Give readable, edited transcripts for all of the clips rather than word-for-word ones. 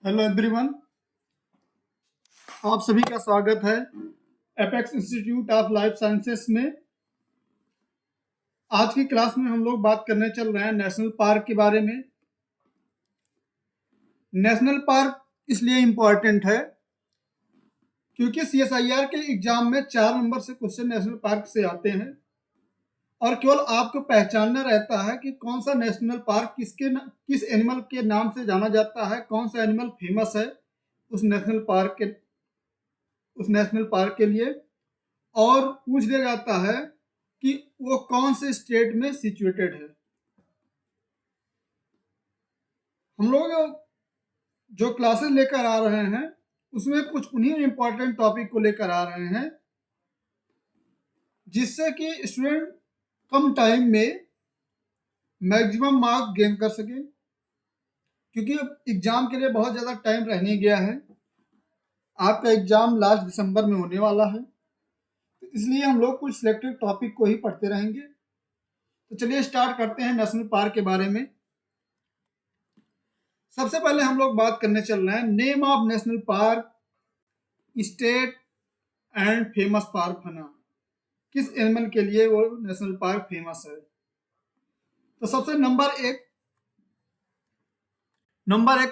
Hello everyone, आप सभी का स्वागत है apex institute of life sciences में। आज की क्लास में हम लोग बात करने चल रहे हैं नेशनल पार्क के बारे में। नेशनल पार्क इसलिए इम्पॉर्टेंट है क्योंकि सीएसआईआर के एग्जाम में 4 नंबर से क्वेश्चन नेशनल पार्क से आते हैं और केवल आपको पहचानना रहता है कि कौन सा नेशनल पार्क किस एनिमल के नाम से जाना जाता है, कौन सा एनिमल फेमस है उस नेशनल पार्क के लिए, और पूछ लिया जाता है कि वो कौन से स्टेट में सिचुएटेड है। हम लोग जो क्लासेस लेकर आ रहे हैं उसमें कुछ उन्हीं इंपॉर्टेंट टॉपिक को लेकर आ रहे हैं जिससे कि स्टूडेंट कम टाइम में मैक्सिमम मार्क गेन कर सके, क्योंकि एग्जाम के लिए बहुत ज़्यादा टाइम रहने गया है। आपका एग्जाम लास्ट दिसंबर में होने वाला है, इसलिए हम लोग कुछ सिलेक्टेड टॉपिक को ही पढ़ते रहेंगे। तो चलिए स्टार्ट करते हैं नेशनल पार्क के बारे में। सबसे पहले हम लोग बात करने चल रहे हैं name of national park, state and famous for fauna. किस एनिमल के लिए वो नेशनल पार्क फेमस है। तो सबसे नंबर एक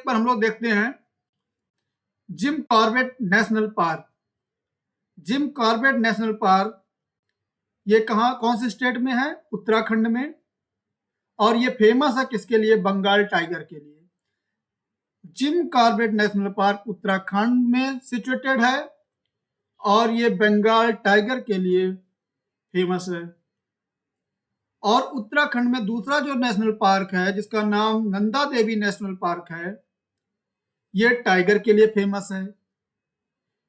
पर हम लोग देखते हैं Jim Corbett national park. Gym Corbett national park ये कौन से स्टेट में है? उत्तराखंड में। और ये फेमस है किसके लिए? बंगाल टाइगर के लिए। Gym Corbett national park Uttarakhand में सिचुएटेड है और ये बंगाल टाइगर के लिए फेमस है। और उत्तराखंड में दूसरा जो नेशनल पार्क है जिसका नाम नंदा देवी नेशनल पार्क है, ये टाइगर के लिए फेमस है।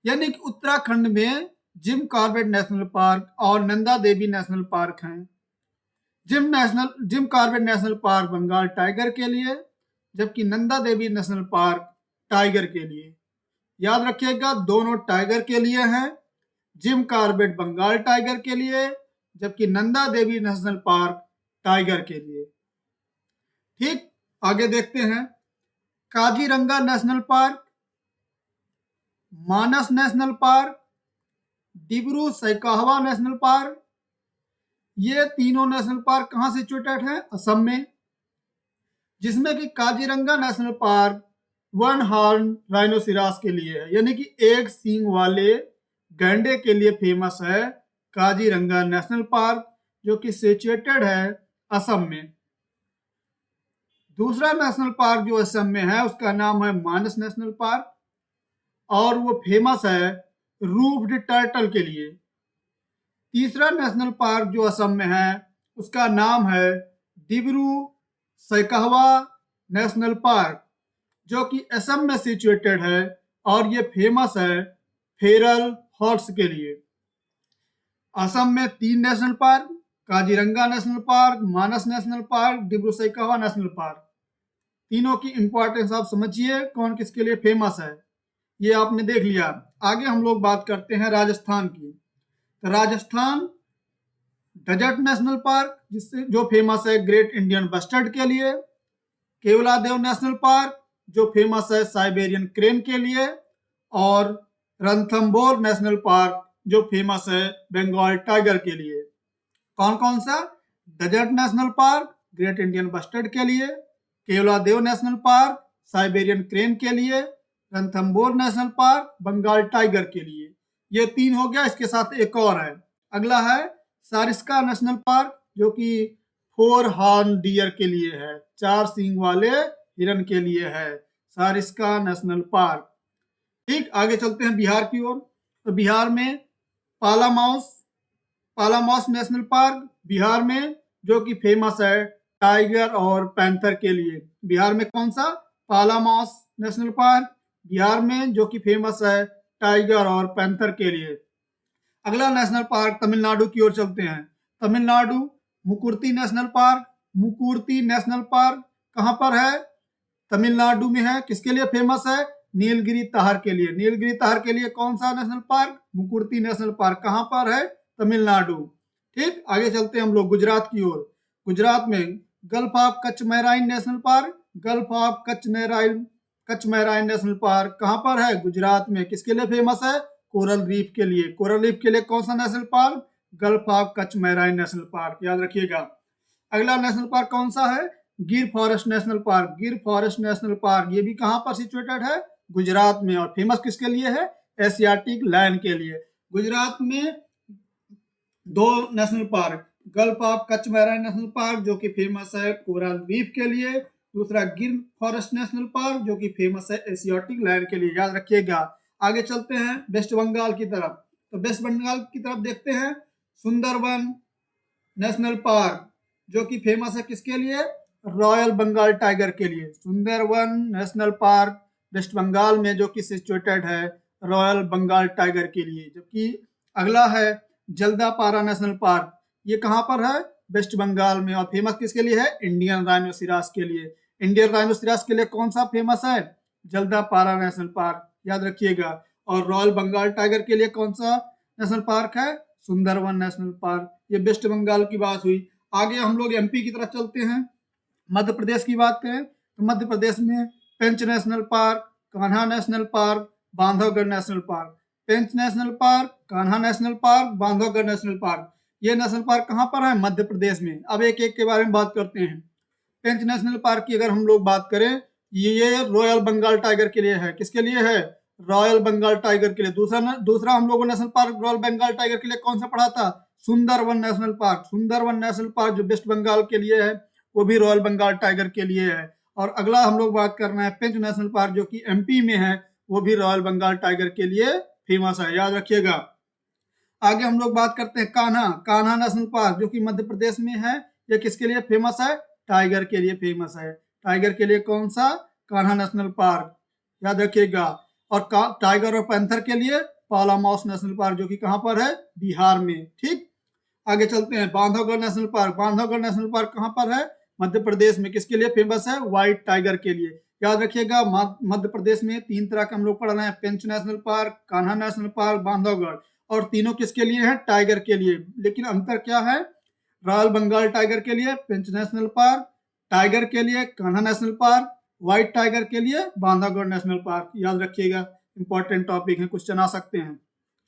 यानी कि उत्तराखंड में जिम कॉर्बेट नेशनल पार्क और नंदा देवी नेशनल पार्क हैं। Jim Corbett national park Bengal tiger के लिए, जबकि Nanda Devi national park tiger के लिए। याद रखिएगा, दोनों टाइगर के लिए हैं। जिम कॉर्बेट बंगाल टाइगर के लिए, जबकि Nanda Devi national park tiger के लिए। ठीक, आगे देखते हैं Kaziranga national park, Manas national park, Dibru Saikhowa national park. ये तीनों नेशनल पार्क कहाँ सिचुएटेड हैं? असम में। जिसमें कि Kaziranga national park one horn rhinoceros के लिए है, यानी कि एक सींग वाले गैंडे के लिए फेमस है काजीरंगा नेशनल पार्क, जो कि सिचुएटेड है असम में। दूसरा नेशनल पार्क जो असम में है उसका नाम है मानस नेशनल पार्क और वो फेमस है रूफ्ड टर्टल के लिए। तीसरा नेशनल पार्क जो असम में है उसका नाम है डिब्रू सैखोवा नेशनल पार्क, जो कि असम में सिचुएटेड है और ये फेमस है फेरल हॉर्स के लिए। असम में 3 national park, Kaziranga national park, Manas national park, Dibru Saikhowa national park. तीनों की इंपॉर्टेंस आप समझिए, कौन किसके लिए फेमस है ये आपने देख लिया। आगे हम लोग बात करते हैं राजस्थान की। तो राजस्थान डेजर्ट नेशनल पार्क जो फेमस है ग्रेट इंडियन बस्टर्ड के लिए, केवलादेव नेशनल पार्क जो फेमस है साइबेरियन क्रेन के लिए, और रणथंबोर नेशनल पार्क जो फेमस है बंगाल टाइगर के लिए। कौन कौन सा? Desert national park great Indian bustard के लिए, Keoladeo national park Siberian crane के लिए, Ranthambore national park Bengal tiger के लिए। ये 3 हो गया। इसके साथ एक और है, अगला है सारिस्का नेशनल पार्क, जो कि 4 हॉर्न डियर के लिए है, 4 सींग वाले हिरन के लिए है सारिस्का नेशनल पार्क। ठीक, आगे चलते हैं बिहार की ओर। तो बिहार में पालामाउस नेशनल पार्क बिहार में, जो कि फेमस है टाइगर और पैंथर के लिए। बिहार में कौन सा? पालामाउस नेशनल पार्क बिहार में, जो कि फेमस है टाइगर और पैंथर के लिए। अगला नेशनल पार्क तमिलनाडु की ओर चलते हैं। Tamil Nadu Mukurthi national park. Mukurthi national park कहाँ पर है? तमिलनाडु में है। किसके लिए फेमस है? नीलगिरी ताहर के लिए। नीलगिरी ताहर के लिए कौन सा national park? Mukurthi national park. कहाँ पर है? तमिलनाडु। ठीक, आगे चलते हैं हम लोग गुजरात की ओर। गुजरात में gulf of Kutch marine national park, gulf of Kutch marine Kutch marine national park कहाँ पर है? गुजरात में। किसके लिए फेमस है? कोरल रीफ के लिए। कोरल रीफ के लिए कौन सा national park? Gulf of Kutch marine national park, याद रखिएगा। अगला नेशनल पार्क कौन सा है? गिर फॉरेस्ट नेशनल पार्क। गिर फॉरेस्ट नेशनल पार्क ये भी कहाँ पर सिचुएटेड है? गुजरात में। और फेमस किसके लिए है? एशियाटिक लायन के लिए। गुजरात में दो national park, gulf of Kutch marine national park जो कि फेमस है कोरल रीफ के लिए, दूसरा गिर फॉरेस्ट नेशनल पार्क जो कि फेमस है एशियाटिक लायन के लिए, याद रखिएगा। आगे चलते हैं वेस्ट बंगाल की तरफ। तो वेस्ट बंगाल की तरफ देखते हैं सुंदरवन नेशनल पार्क जो कि फेमस है किसके लिए? रॉयल बंगाल टाइगर के लिए। Sundarban national park west Bengal में जो कि सिचुएटेड है रॉयल बंगाल टाइगर के लिए। जबकि अगला है जल्दापारा नेशनल पार्क, ये कहाँ पर है? वेस्ट बंगाल में। और फेमस किसके लिए है? इंडियन राइनोसिरास के लिए। इंडियन राइनोसिरास के लिए कौन सा फेमस है? जल्दापारा नेशनल पार्क, याद रखिएगा। और रॉयल बंगाल टाइगर के लिए कौन सा नेशनल पार्क है? Sundarban national park. ये वेस्ट बंगाल की बात हुई। आगे हम लोग एमपी की तरफ चलते हैं। मध्य प्रदेश की बात करें तो मध्य प्रदेश में Pench national park, Kanha national park, Bandhavgarh national park. Pench national park, Kanha national park, Bandhavgarh national park, ये नेशनल पार्क कहाँ पर है? मध्य प्रदेश में। अब एक एक के बारे में बात करते हैं। पेंच नेशनल पार्क की अगर हम लोग बात करें, ये रॉयल बंगाल टाइगर के लिए है। किसके लिए है? रॉयल बंगाल टाइगर के लिए। दूसरा हम लोगों national park royal Bengal tiger के लिए कौन सा पढ़ा था? Sundarban national park. Sundarban national park जो वेस्ट बंगाल के लिए है वो भी रॉयल बंगाल टाइगर के लिए है। और अगला हम लोग बात कर रहे हैं पेंच नेशनल पार्क जो कि एमपी में है, वो भी रॉयल बंगाल टाइगर के लिए फेमस है, याद रखिएगा। आगे हम लोग बात करते हैं कान्हा। कान्हा नेशनल पार्क जो कि मध्य प्रदेश में है, ये किसके लिए फेमस है? टाइगर के लिए फेमस है। टाइगर के लिए कौन सा? कान्हा नेशनल पार्क, याद रखिएगा। और टाइगर और पैंथर के लिए पालामाउस नेशनल पार्क जो कि कहाँ पर है? बिहार में। ठीक, आगे चलते हैं Bandhavgarh national park. Bandhavgarh national park कहाँ पर है? मध्य प्रदेश में। किसके लिए फेमस है? व्हाइट टाइगर के लिए, याद रखिएगा। मध्य प्रदेश में तीन तरह का हम लोग पढ़ रहे हैं, Pench national park, Kanha national park, Bandhavgarh. और तीनों किसके लिए हैं? टाइगर के लिए। लेकिन अंतर क्या है? रॉयल बंगाल टाइगर के लिए पेंच नेशनल पार्क, टाइगर के लिए Kanha national park, white tiger के लिए बांधवगढ़ नेशनल पार्क, याद रखिएगा। इंपॉर्टेंट टॉपिक है, क्वेश्चन आ सकते हैं।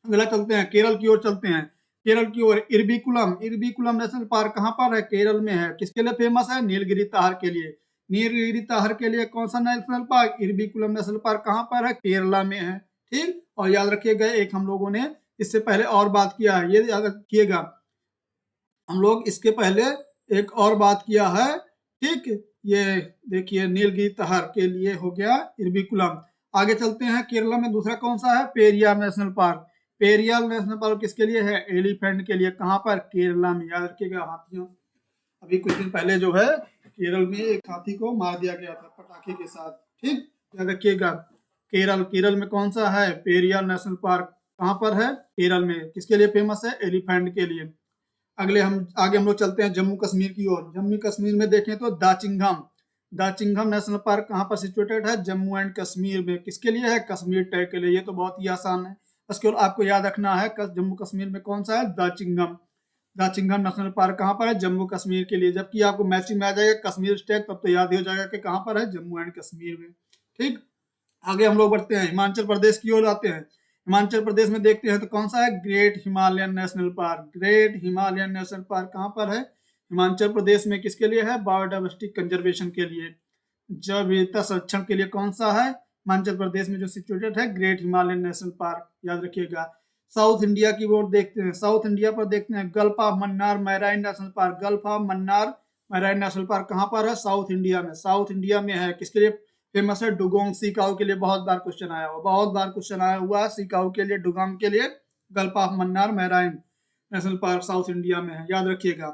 अगला चलते हैं केरल की ओर चलते हैं। केरल की ओर इरविकुलम। इरविकुलम नेशनल पार्क कहाँ पर है? केरल में है। किसके लिए फेमस है? नीलगिरी ताहर के लिए। नीलगिरी ताहर के लिए कौन सा national park? Eravikulam national park कहाँ पर है? केरला में है। ठीक, और याद रखिएगा एक हम लोगों ने इससे पहले और बात किया है, ये याद रखिएगा। हम लोग इसके पहले एक और बात किया है। ठीक, ये देखिए नीलगिरी ताहर के लिए हो गया इरविकुलम। आगे चलते हैं केरला में दूसरा कौन सा है? Periyar national park. Periyar national park किसके लिए है? एलिफेंट के लिए। कहाँ पर? केरला में, याद रखिएगा। हाथियों, अभी कुछ दिन पहले जो है केरल में एक हाथी को मार दिया गया था पटाखे के साथ। ठीक, याद रखिएगा। केरल में कौन सा है? Periyar national park. कहाँ पर है? केरल में। किसके लिए फेमस है? एलिफेंट के लिए। आगे हम लोग चलते हैं जम्मू कश्मीर की ओर। जम्मू कश्मीर में देखें तो दाचिंगम नेशनल पार्क कहाँ पर सिचुएटेड है? जम्मू एंड कश्मीर में। किसके लिए है? कश्मीर टैग के लिए। ये तो बहुत ही आसान है, उसके आपको याद रखना है। जम्मू कश्मीर में कौन सा है? दाचिंगम नेशनल पार्क कहाँ पर है? जम्मू कश्मीर के लिए। जबकि आपको मैचिंग में आ जाएगा कश्मीर टैग, तब तो याद ही हो जाएगा कि कहाँ पर है? जम्मू एंड कश्मीर में। ठीक, आगे हम लोग बढ़ते हैं हिमाचल प्रदेश की ओर आते हैं। हिमाचल प्रदेश में देखते हैं तो कौन सा है? Great Himalayan national park. Great Himalayan national park कहाँ पर है? हिमाचल प्रदेश में। किसके लिए है? बायोडाइवर्सिटी कंजर्वेशन के लिए, जैव विविधता संरक्षण के लिए। कौन सा है? हिमाचल प्रदेश में जो सिचुएटेड है ग्रेट हिमालयन नेशनल पार्क, याद रखिएगा। साउथ इंडिया की ओर देखते हैं। साउथ इंडिया पर देखते हैं gulf of Mannar marine national park. Gulf of Mannar marine national park कहाँ पर है? साउथ इंडिया में। साउथ इंडिया में है। किसके लिए फेमस है? डुगोंग सी काऊ के लिए। बहुत बार क्वेश्चन आया हुआ है सी काऊ के लिए, डुगोंग के लिए। Gulf of Mannar marine national park south India में है, याद रखिएगा।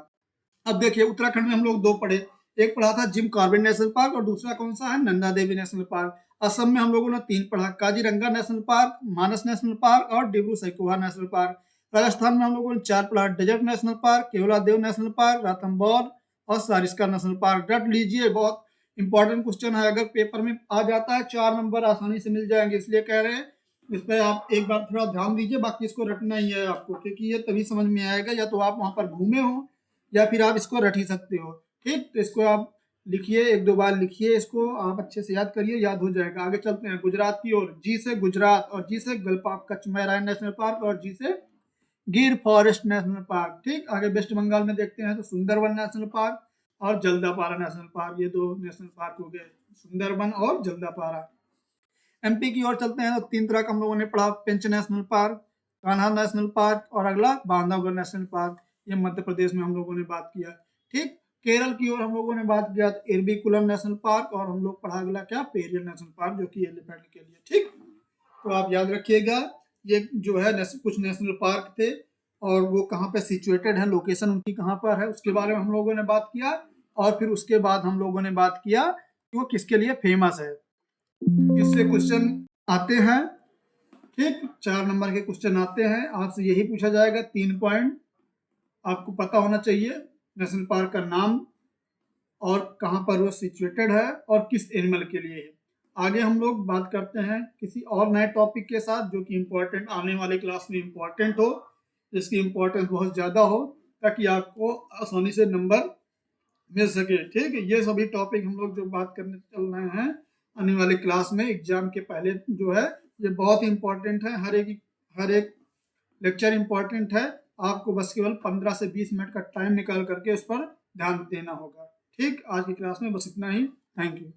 अब देखिए उत्तराखंड में हम लोग दो पढ़े, एक पढ़ा था जिम कॉर्बेट नेशनल पार्क और दूसरा कौन सा है? Nanda Devi national park. असम में हम लोगों ने तीन पढ़ा, Kaziranga national park, Manas national park और डिब्रू सैखोवा नेशनल पार्क। राजस्थान में हम लोगों ने चार पढ़ा, desert national park, Keoladeo national park, Ranthambore और सरिस्का नेशनल पार्क। रट लीजिए, बहुत इंपॉर्टेंट क्वेश्चन है, अगर पेपर में आ जाता है 4 नंबर आसानी से मिल जाएंगे, इसलिए कह रहे हैं इस पर आप एक बार थोड़ा ध्यान दीजिए। बाकी इसको रटना ही है आपको, क्योंकि ये तभी समझ में आएगा या तो आप वहां पर घूमे हो या फिर आप इसको रट ही सकते हो। ठीक, तो इसको आप लिखिए, 1-2 बार लिखिए इसको, आप अच्छे से याद करिए, याद हो जाएगा। आगे चलते हैं गुजरात की ओर। जी से गुजरात और जी से गलपा कच्छ मैराइन नेशनल पार्क और जी से गिर फॉरेस्ट नेशनल पार्क। ठीक, आगे वेस्ट बंगाल में देखते हैं तो सुंदरबन नेशनल पार्क और जल्दापारा नेशनल पार्क, ये 2 नेशनल पार्क हो गए, सुंदरबन और जल्दापारा। एमपी की ओर चलते हैं तो 3 तरह का हम लोगों ने पढ़ा, Pench national park, Kanha national park और अगला बांधवगढ़ नेशनल पार्क। ये मध्य प्रदेश में हम लोगों ने बात किया। ठीक, केरल की ओर हम लोगों ने बात किया इरविकुलम नेशनल पार्क और हम लोग पढ़ा अगला क्या, पेरियल नेशनल पार्क, जो कि एलिफेंट के लिए। ठीक, तो आप याद रखिएगा, ये जो है कुछ नेशनल पार्क थे और वो कहाँ पे सिचुएटेड है, लोकेशन उनकी कहाँ पर है, उसके बारे में हम लोगों ने बात किया। और फिर उसके बाद हम लोगों ने बात किया कि वो किसके लिए फेमस है। इससे क्वेश्चन आते हैं। ठीक, 4 नंबर के क्वेश्चन आते हैं, आपसे यही पूछा जाएगा। 3 पॉइंट आपको पता होना चाहिए, नेशनल पार्क का नाम और कहाँ पर वो सिचुएटेड है और किस एनिमल के लिए है। आगे हम लोग बात करते हैं किसी और नए टॉपिक के साथ, जो कि इम्पोर्टेंट, आने वाले क्लास में इम्पोर्टेंट हो, जिसकी इम्पोर्टेंस बहुत ज़्यादा हो, ताकि आपको आसानी से नंबर मिल सके। ठीक है, ये सभी टॉपिक हम लोग जो बात करने चल रहे हैं आने वाले क्लास में, एग्जाम के पहले जो है, ये बहुत इंपॉर्टेंट है। हर एक लेक्चर इंपॉर्टेंट है। आपको बस केवल 15 से 20 मिनट का टाइम निकाल करके उस पर ध्यान देना होगा। ठीक, आज की क्लास में बस इतना ही। Thank you.